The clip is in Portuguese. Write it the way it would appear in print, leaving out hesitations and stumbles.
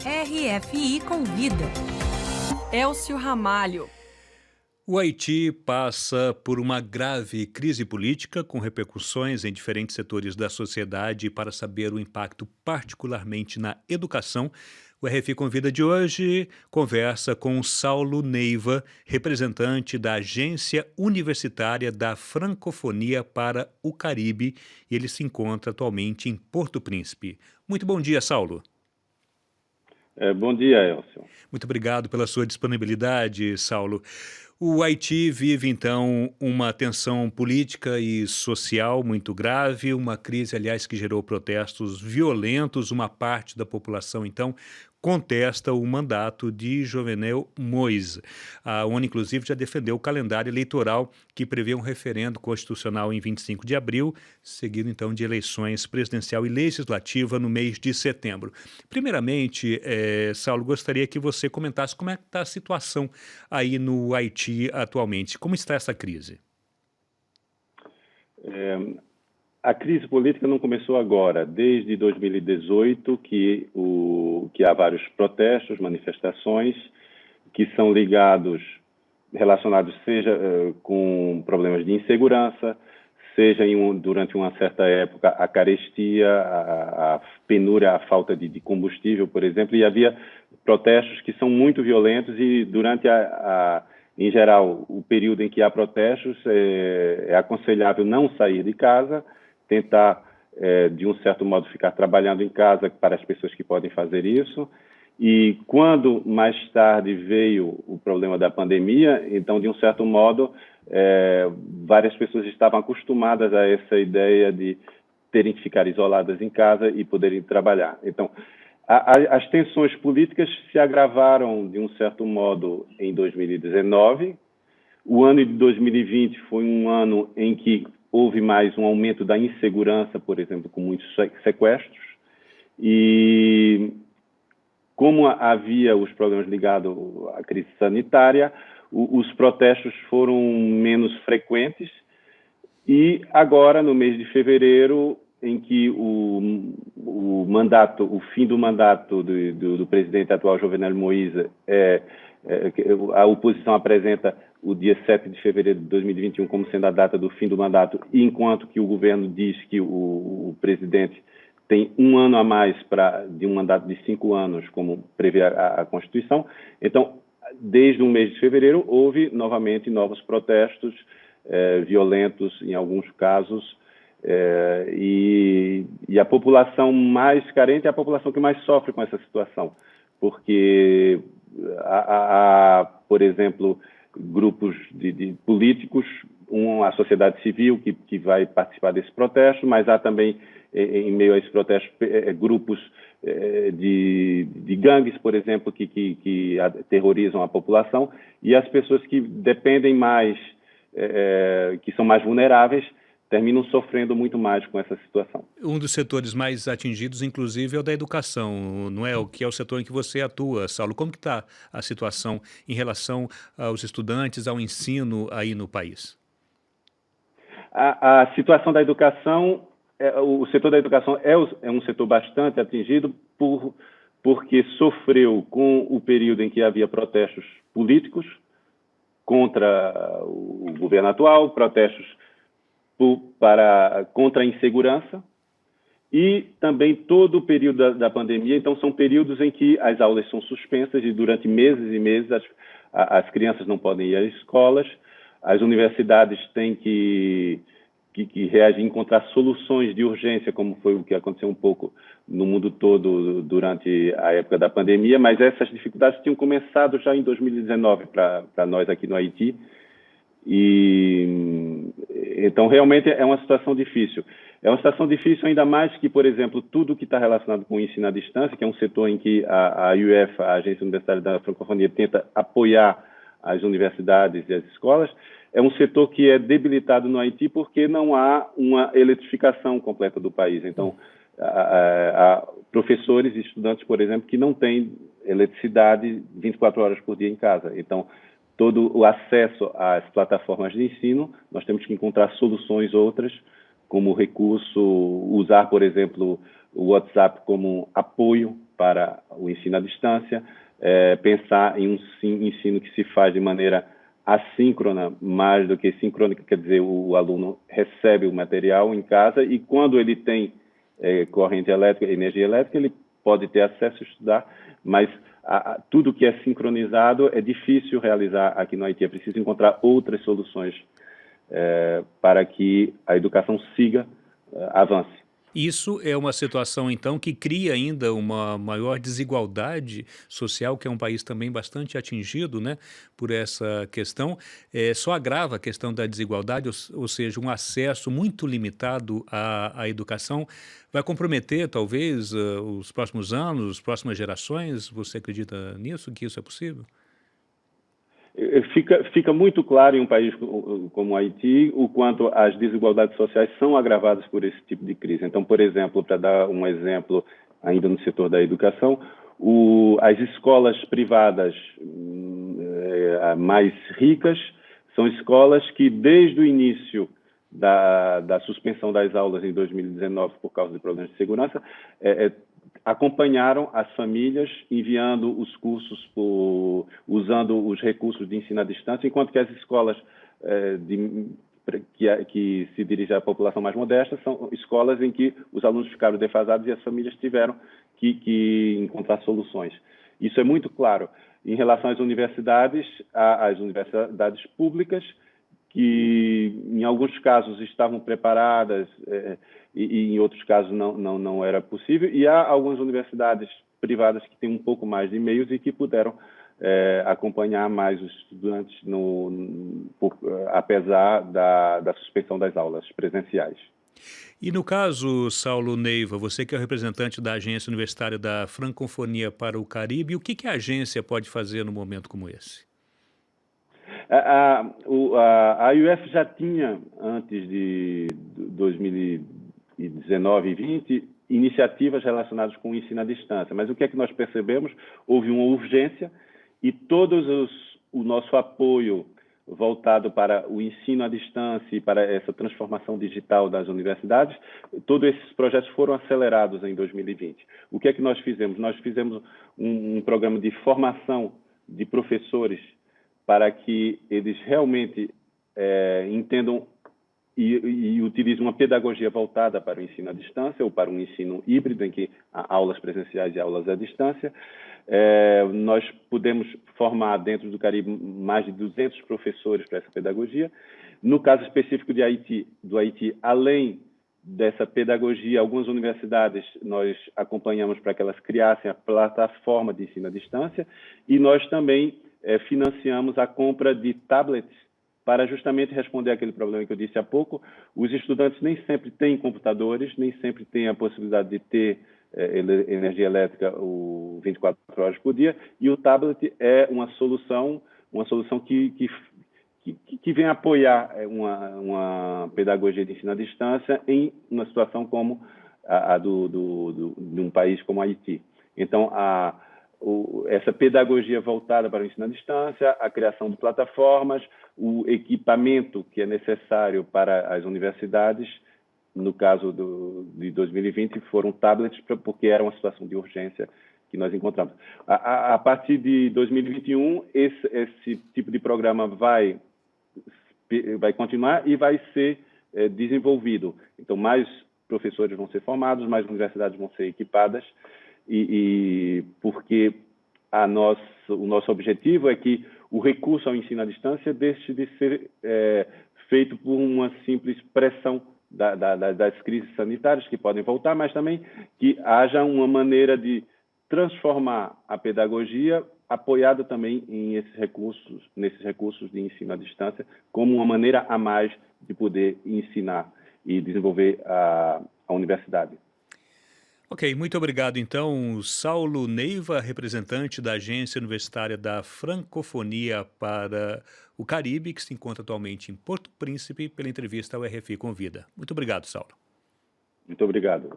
RFI Convida. Elcio Ramalho. O Haiti passa por uma grave crise política com repercussões em diferentes setores da sociedade. E para saber o impacto particularmente na educação, o RFI Convida de hoje conversa com Saulo Neiva, representante da Agência Universitária da Francofonia para o Caribe, e ele se encontra atualmente em Porto Príncipe. Muito bom dia, Saulo. Bom dia, Elcio. Muito obrigado pela sua disponibilidade, Saulo. O Haiti vive, então, uma tensão política e social muito grave, uma crise, aliás, que gerou protestos violentos. Uma parte da população, então, contesta o mandato de Jovenel Moïse. A ONU, inclusive, já defendeu o calendário eleitoral que prevê um referendo constitucional em 25 de abril, seguido, então, de eleições presidencial e legislativa no mês de setembro. Primeiramente, Saulo, gostaria que você comentasse como é que está a situação aí no Haiti atualmente. Como está essa crise? A crise política não começou agora. Desde 2018 que há vários protestos, manifestações que são relacionados seja com problemas de insegurança, seja durante uma certa época a carestia, a penúria, a falta de combustível, por exemplo, e havia protestos que são muito violentos e durante em geral, o período em que há protestos, é aconselhável não sair de casa, tentar, de um certo modo, ficar trabalhando em casa para as pessoas que podem fazer isso. E quando, mais tarde, veio o problema da pandemia, então, de um certo modo, várias pessoas estavam acostumadas a essa ideia de terem que ficar isoladas em casa e poderem trabalhar. Então, as tensões políticas se agravaram, de um certo modo, em 2019. O ano de 2020 foi um ano em que houve mais um aumento da insegurança, por exemplo, com muitos sequestros. E como havia os problemas ligados à crise sanitária, os protestos foram menos frequentes. E agora, no mês de fevereiro, em que o fim do mandato do presidente atual, Jovenel Moïse, a oposição apresenta o dia 7 de fevereiro de 2021 como sendo a data do fim do mandato, enquanto que o governo diz que o presidente tem um ano a mais de um mandato de 5 anos, como prevê a Constituição. Então, desde o mês de fevereiro, houve novamente novos protestos violentos, em alguns casos, e a população mais carente é a população que mais sofre com essa situação, porque há, por exemplo, grupos de políticos, a sociedade civil que vai participar desse protesto, mas há também, em meio a esse protesto, grupos de gangues, por exemplo, que aterrorizam a população, e as pessoas que dependem mais, que são mais vulneráveis, terminam sofrendo muito mais com essa situação. Um dos setores mais atingidos, inclusive, é o da educação, não é? O que é o setor em que você atua, Saulo. Como que está a situação em relação aos estudantes, ao ensino aí no país? A situação da educação, o setor da educação é um setor bastante atingido porque sofreu com o período em que havia protestos políticos contra o governo atual, protestos contra a insegurança e também todo o período da pandemia. Então, são períodos em que as aulas são suspensas e durante meses e meses as crianças não podem ir às escolas, as universidades têm que reagir, encontrar soluções de urgência, como foi o que aconteceu um pouco no mundo todo durante a época da pandemia, mas essas dificuldades tinham começado já em 2019 para nós aqui no Haiti. E então realmente é uma situação difícil. É uma situação difícil ainda mais que, por exemplo, tudo que está relacionado com o ensino à distância, que é um setor em que a UF, a Agência Universitária da Francofonia, tenta apoiar as universidades e as escolas, é um setor que é debilitado no Haiti porque não há uma eletrificação completa do país. Então, há professores e estudantes, por exemplo, que não têm eletricidade 24 horas por dia em casa. Então, todo o acesso às plataformas de ensino, nós temos que encontrar soluções outras, como recurso, usar, por exemplo, o WhatsApp como apoio para o ensino à distância, pensar em um ensino que se faz de maneira assíncrona, mais do que sincrônica, quer dizer, o aluno recebe o material em casa e quando ele tem corrente elétrica, energia elétrica, ele pode ter acesso a estudar, mas tudo que é sincronizado é difícil realizar aqui no Haiti. É preciso encontrar outras soluções para que a educação siga, avance. Isso é uma situação, então, que cria ainda uma maior desigualdade social, que é um país também bastante atingido, né, por essa questão. Só agrava a questão da desigualdade, ou seja, um acesso muito limitado à educação. Vai comprometer, talvez, os próximos anos, as próximas gerações? Você acredita nisso, que isso é possível? Fica muito claro em um país como o Haiti o quanto as desigualdades sociais são agravadas por esse tipo de crise. Então, por exemplo, para dar um exemplo ainda no setor da educação, as escolas privadas mais ricas são escolas que, desde o início da suspensão das aulas em 2019 por causa de problemas de segurança, acompanharam as famílias enviando os cursos usando os recursos de ensino à distância, enquanto que as escolas que se dirigem à população mais modesta são escolas em que os alunos ficaram defasados e as famílias tiveram que encontrar soluções. Isso é muito claro. Em relação às universidades públicas, que em alguns casos estavam preparadas e em outros casos não era possível, e há algumas universidades privadas que têm um pouco mais de meios e que puderam acompanhar mais os estudantes apesar da suspensão das aulas presenciais. E no caso, Saulo Neiva, você que é o representante da Agência Universitária da Francofonia para o Caribe, o que a agência pode fazer num momento como esse? A UF já tinha, antes de 2019 e 2020, iniciativas relacionadas com o ensino à distância, mas o que é que nós percebemos? Houve uma urgência e o nosso apoio voltado para o ensino à distância e para essa transformação digital das universidades, todos esses projetos foram acelerados em 2020. O que é que nós fizemos? Nós fizemos um programa de formação de professores para que eles realmente entendam e utilizem uma pedagogia voltada para o ensino à distância ou para um ensino híbrido, em que há aulas presenciais e aulas à distância. Nós pudemos formar dentro do Caribe mais de 200 professores para essa pedagogia. No caso específico do Haiti, além dessa pedagogia, algumas universidades nós acompanhamos para que elas criassem a plataforma de ensino à distância e nós também financiamos a compra de tablets para justamente responder àquele problema que eu disse há pouco. Os estudantes nem sempre têm computadores, nem sempre têm a possibilidade de ter energia elétrica 24 horas por dia, e o tablet é uma solução que vem apoiar uma pedagogia de ensino à distância em uma situação como a de um país como o Haiti. Então, essa pedagogia voltada para o ensino à distância, a criação de plataformas, o equipamento que é necessário para as universidades, no caso de 2020, foram tablets, porque era uma situação de urgência que nós encontramos. A partir de 2021, esse tipo de programa vai continuar e vai ser desenvolvido. Então, mais professores vão ser formados, mais universidades vão ser equipadas, porque o nosso objetivo é que o recurso ao ensino à distância deixe de ser feito por uma simples pressão das crises sanitárias que podem voltar, mas também que haja uma maneira de transformar a pedagogia apoiada também nesses recursos de ensino à distância, como uma maneira a mais de poder ensinar e desenvolver a universidade. Ok, muito obrigado então, Saulo Neiva, representante da Agência Universitária da Francofonia para o Caribe, que se encontra atualmente em Porto Príncipe, pela entrevista ao RFI Convida. Muito obrigado, Saulo. Muito obrigado.